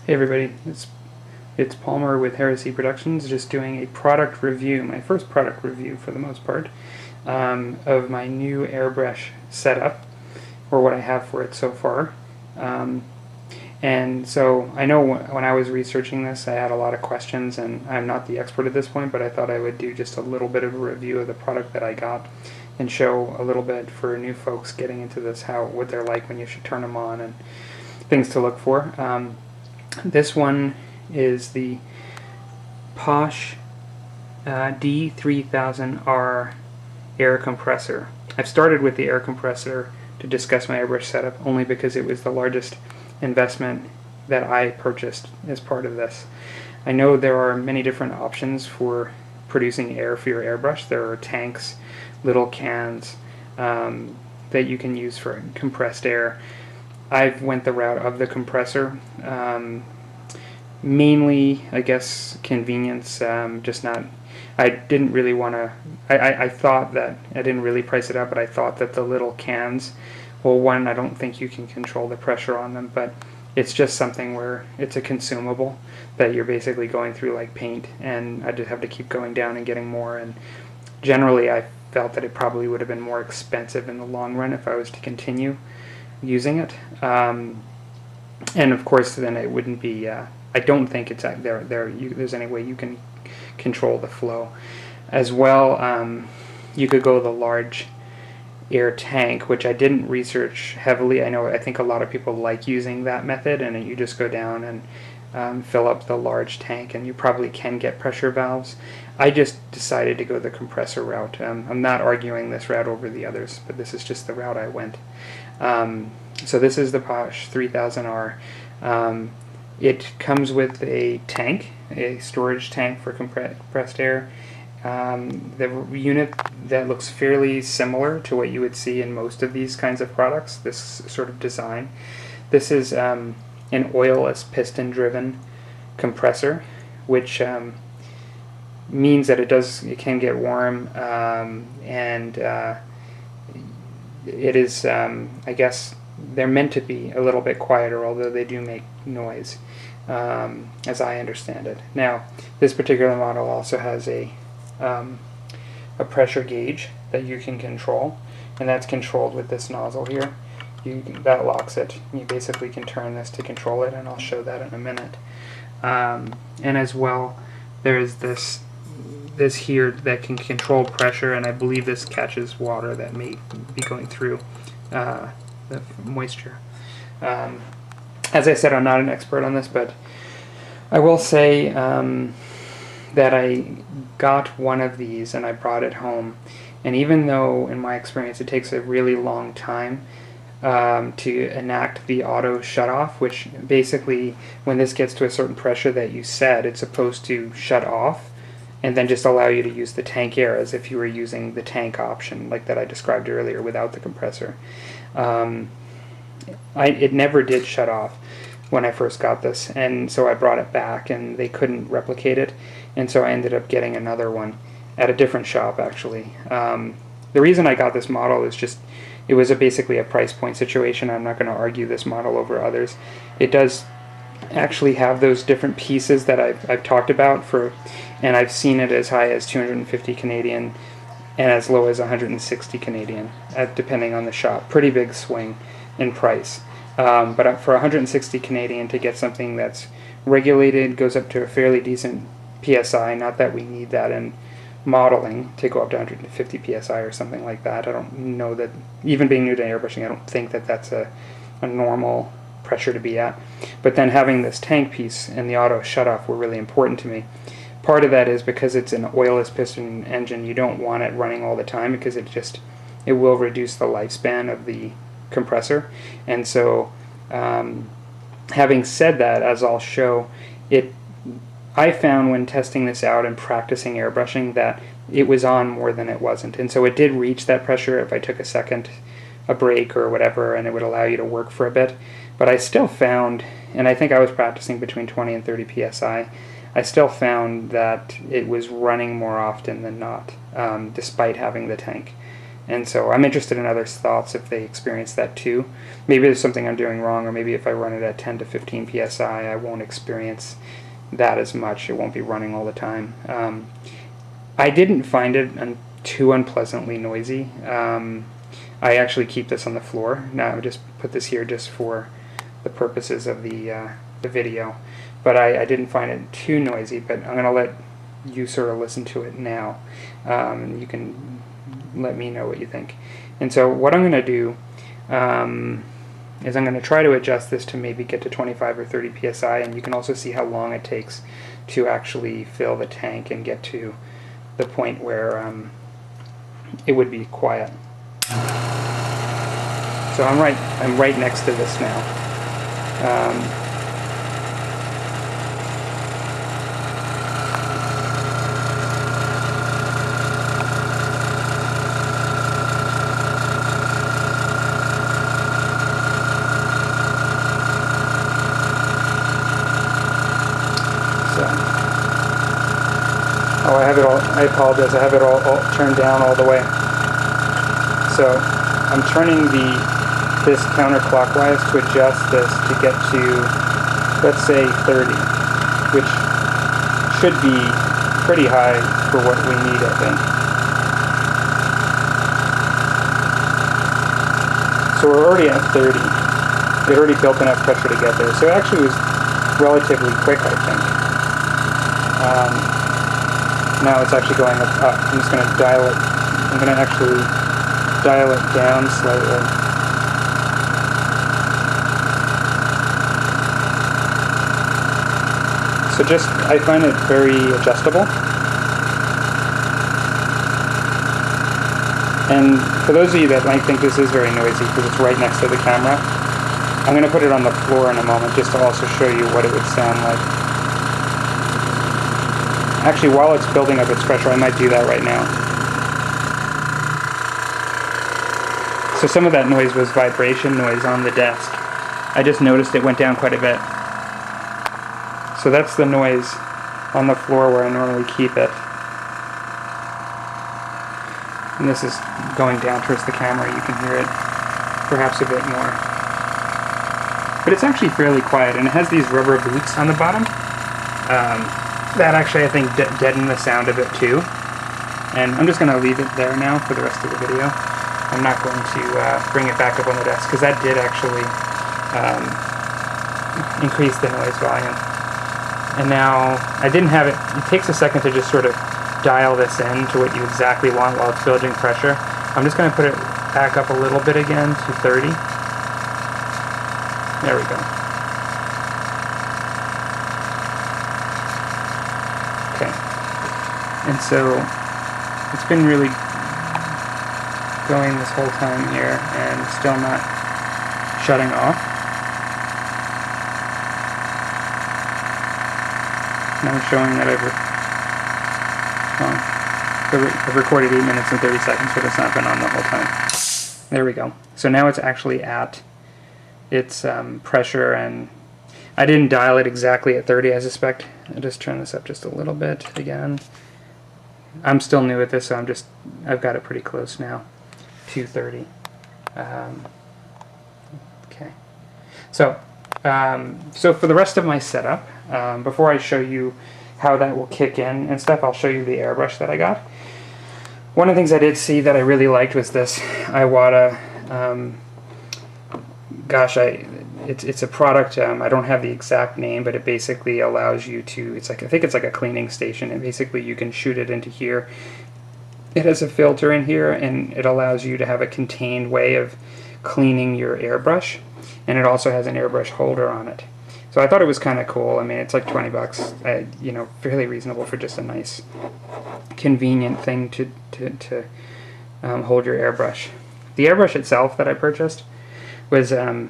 Hey everybody, it's Palmer with Heresy Productions, just doing a product review, my first product review for the most part, of my new Airbrush setup, or what I have for it so far. And so I know when I was researching this I had a lot of questions, and I'm not the expert at this point, but I thought I would do just a little bit of a review of the product that I got and show a little bit for new folks getting into this, what they're like when you should turn them on and things to look for. This one is the Paasche D3000R air compressor. I've started with the air compressor to discuss my airbrush setup only because it was the largest investment that I purchased as part of this. I know there are many different options for producing air for your airbrush. There are tanks, little cans that you can use for compressed air. I've went the route of the compressor, mainly, I guess, convenience, just not, I didn't really want to, I thought that, I didn't really price it up, but I thought that the little cans, well, one, I don't think you can control the pressure on them, but it's just something where it's a consumable that you're basically going through like paint, and I just have to keep going down and getting more, and generally I felt that it probably would have been more expensive in the long run if I was to continue using it, and of course then it wouldn't be, I don't think it's there's any way you can control the flow. As well, you could go the large air tank, which I didn't research heavily. I think a lot of people like using that method, and you just go down and fill up the large tank, and you probably can get pressure valves. I just decided to go the compressor route. I'm not arguing this route over the others, but this is just the route I went. So this is the Paasche 3000R. It comes with a tank, a storage tank for compressed air. The unit that looks fairly similar to what you would see in most of these kinds of products, this sort of design. This is an oilless piston-driven compressor, which means that it can get warm, and it is, I guess, they're meant to be a little bit quieter, although they do make noise, as I understand it. Now, this particular model also has a pressure gauge that you can control, and that's controlled with this nozzle here. That locks it. You basically can turn this to control it, and I'll show that in a minute. And as well, there's this here that can control pressure, and I believe this catches water that may be going through the moisture. As I said, I'm not an expert on this, but I will say that I got one of these and I brought it home, and even though in my experience it takes a really long time to enact the auto shut-off, which basically when this gets to a certain pressure that you set, it's supposed to shut off and then just allow you to use the tank air as if you were using the tank option like that I described earlier without the compressor. It never did shut off when I first got this, and so I brought it back and they couldn't replicate it, and so I ended up getting another one at a different shop actually. The reason I got this model is just it was basically a price point situation. I'm not going to argue this model over others. It does actually have those different pieces that I've talked about and I've seen it as high as 250 Canadian and as low as 160 Canadian, depending on the shop. Pretty big swing in price. But for 160 Canadian to get something that's regulated, goes up to a fairly decent PSI, not that we need that in modeling to go up to 150 PSI or something like that. I don't know that, even being new to airbrushing, I don't think that that's a normal pressure to be at. But then having this tank piece and the auto shut-off were really important to me. Part of that is because it's an oilless piston engine, you don't want it running all the time because it will reduce the lifespan of the compressor. And so having said that, as I'll show, I found when testing this out and practicing airbrushing that it was on more than it wasn't, and so it did reach that pressure if I took a break or whatever, and it would allow you to work for a bit. But I still found, and I think I was practicing between 20 and 30 psi, I still found that it was running more often than not, despite having the tank. And so I'm interested in others' thoughts if they experience that too. Maybe there's something I'm doing wrong, or maybe if I run it at 10 to 15 psi, I won't experience that as much. It won't be running all the time. I didn't find it too unpleasantly noisy. I actually keep this on the floor. Now I just put this here just for the purposes of the video. But I didn't find it too noisy, but I'm going to let you sort of listen to it now. You can let me know what you think. And so what I'm going to do is I'm going to try to adjust this to maybe get to 25 or 30 psi, and you can also see how long it takes to actually fill the tank and get to the point where it would be quiet. So I'm right next to this now. Oh, I have it all, I apologize, I have it all turned down all the way. So I'm turning this counterclockwise to adjust this to get to, let's say, 30, which should be pretty high for what we need, I think. So we're already at 30. It already built enough pressure to get there. So it actually was relatively quick, I think. Now it's actually going up. I'm just going to dial it. I'm going to actually dial it down slightly. So I find it very adjustable. And for those of you that might think this is very noisy because it's right next to the camera, I'm going to put it on the floor in a moment just to also show you what it would sound like. Actually, while it's building up its pressure, I might do that right now. So some of that noise was vibration noise on the desk. I just noticed it went down quite a bit. So that's the noise on the floor where I normally keep it. And this is going down towards the camera. You can hear it perhaps a bit more. But it's actually fairly quiet, and it has these rubber boots on the bottom. That actually, I think, deadened the sound a bit too. And I'm just going to leave it there now for the rest of the video. I'm not going to bring it back up on the desk, because that did actually increase the noise volume. And now, I didn't have it. It takes a second to just sort of dial this in to what you exactly want while it's building pressure. I'm just going to put it back up a little bit again to 30. There we go. Okay, and so it's been really going this whole time here and still not shutting off. Now it's showing that I've recorded 8 minutes and 30 seconds, but it's not been on the whole time. There we go. So now it's actually at its pressure, and I didn't dial it exactly at 30, I suspect. I'll just turn this up just a little bit again. I'm still new at this, so I've got it pretty close now to 30. Okay. So for the rest of my setup, before I show you how that will kick in and stuff, I'll show you the airbrush that I got. One of the things I did see that I really liked was this Iwata. It's a product, I don't have the exact name, but it basically allows you to, I think it's like a cleaning station, and basically you can shoot it into here. It has a filter in here, and it allows you to have a contained way of cleaning your airbrush, and it also has an airbrush holder on it. So I thought it was kind of cool. I mean, it's like 20 bucks, you know, fairly reasonable for just a nice, convenient thing to hold your airbrush. The airbrush itself that I purchased was a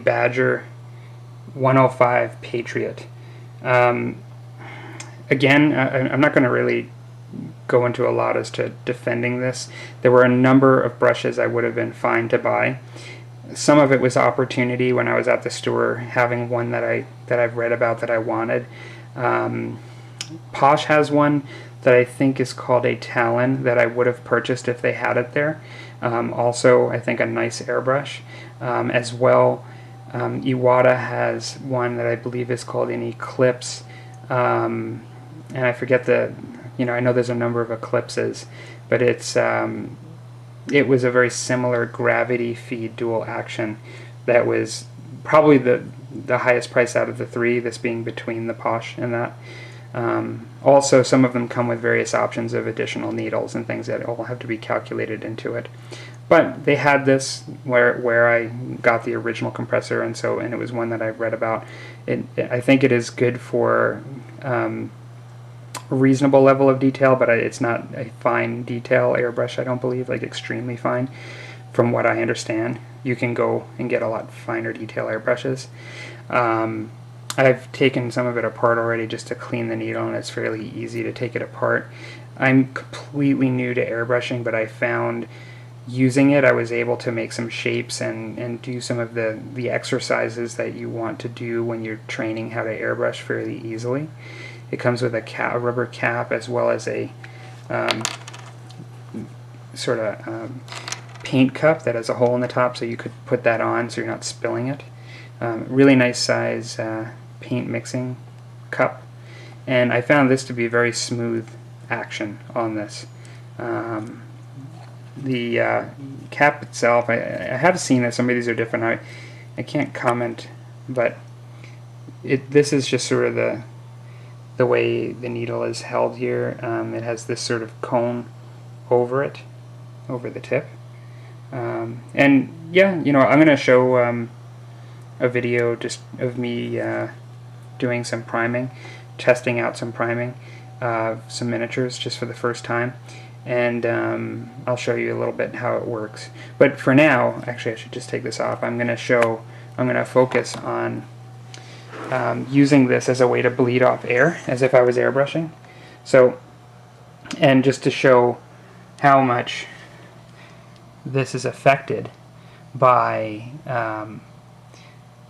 Badger 105 Patriot. Again, I'm not going to really go into a lot as to defending this. There were a number of brushes I would have been fine to buy. Some of it was opportunity when I was at the store, having one that I've read about that I wanted. Paasche has one that I think is called a Talon that I would have purchased if they had it there. Also, I think a nice airbrush. As well, Iwata has one that I believe is called an Eclipse, and I forget the, I know there's a number of Eclipses, but it was a very similar gravity feed dual action that was probably the highest price out of the three, this being between the Paasche and that. Also, some of them come with various options of additional needles and things that all have to be calculated into it. But they had this where I got the original compressor, and it was one that I read about. I think it is good for a reasonable level of detail, but it's not a fine detail airbrush, I don't believe, like extremely fine. From what I understand, you can go and get a lot finer detail airbrushes. I've taken some of it apart already just to clean the needle, and it's fairly easy to take it apart. I'm completely new to airbrushing, but I found using it I was able to make some shapes and do some of the exercises that you want to do when you're training how to airbrush fairly easily. It comes with a rubber cap as well as a sort of paint cup that has a hole in the top, so you could put that on so you're not spilling it. Really nice size paint mixing cup, and I found this to be very smooth action on this. The cap itself, I have seen that some of these are different. I can't comment, but this is just sort of the way the needle is held here. It has this sort of cone over it, over the tip. And yeah, I'm going to show a video just of me doing some priming, testing out some priming, some miniatures just for the first time, and I'll show you a little bit how it works. But for now, actually I should just take this off. I'm going to focus on using this as a way to bleed off air, as if I was airbrushing. So, and just to show how much this is affected by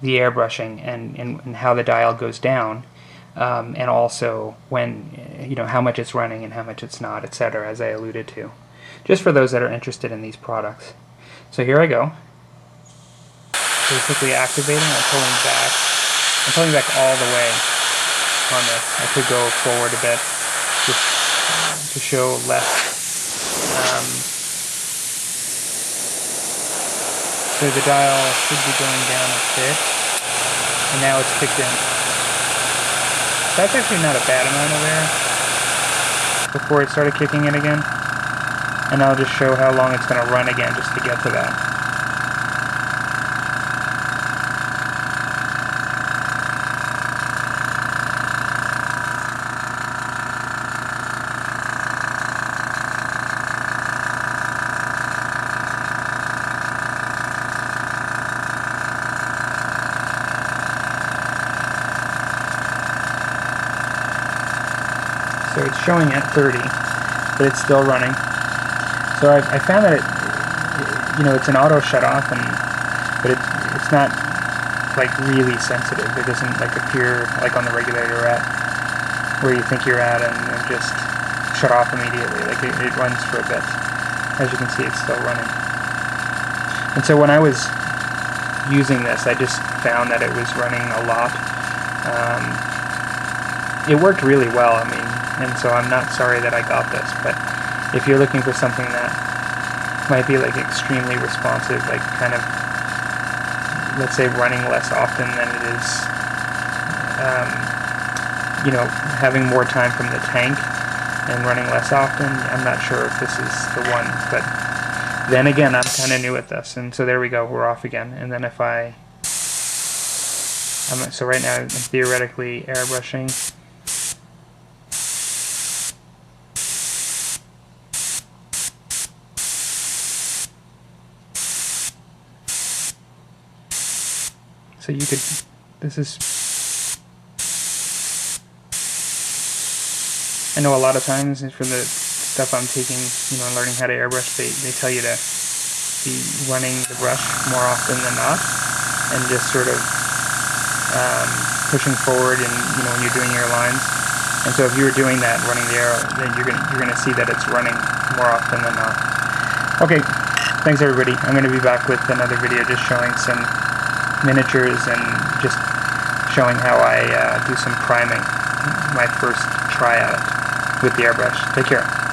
the airbrushing and how the dial goes down, and also when how much it's running and how much it's not, etc., as I alluded to, just for those that are interested in these products. So here I go, basically activating. I'm pulling back all the way on this. I could go forward a bit just to show less. So the dial should be going down a bit, and now it's kicked in. That's actually not a bad amount of air before it started kicking in again. And I'll just show how long it's going to run again just to get to that. So it's showing at 30, but it's still running. So I found that it's an auto shut off, but it's not like really sensitive. It doesn't like appear like on the regulator you're at, where you think you're at, and just shut off immediately. Like it runs for a bit. As you can see, it's still running. And so when I was using this, I just found that it was running a lot. It worked really well. And so I'm not sorry that I got this, but if you're looking for something that might be like extremely responsive, like kind of, let's say, running less often than it is, having more time from the tank and running less often, I'm not sure if this is the one. But then again, I'm kind of new at this, and so there we go, we're off again. And then if so right now I'm theoretically airbrushing. So you could, I know a lot of times for the stuff I'm taking, learning how to airbrush, they tell you to be running the brush more often than not, and just sort of pushing forward and, when you're doing your lines. And so if you were doing that, running the arrow, then you're gonna see that it's running more often than not. Okay, thanks everybody. I'm gonna be back with another video just showing some miniatures and just showing how I do some priming, my first try at it with the airbrush. Take care.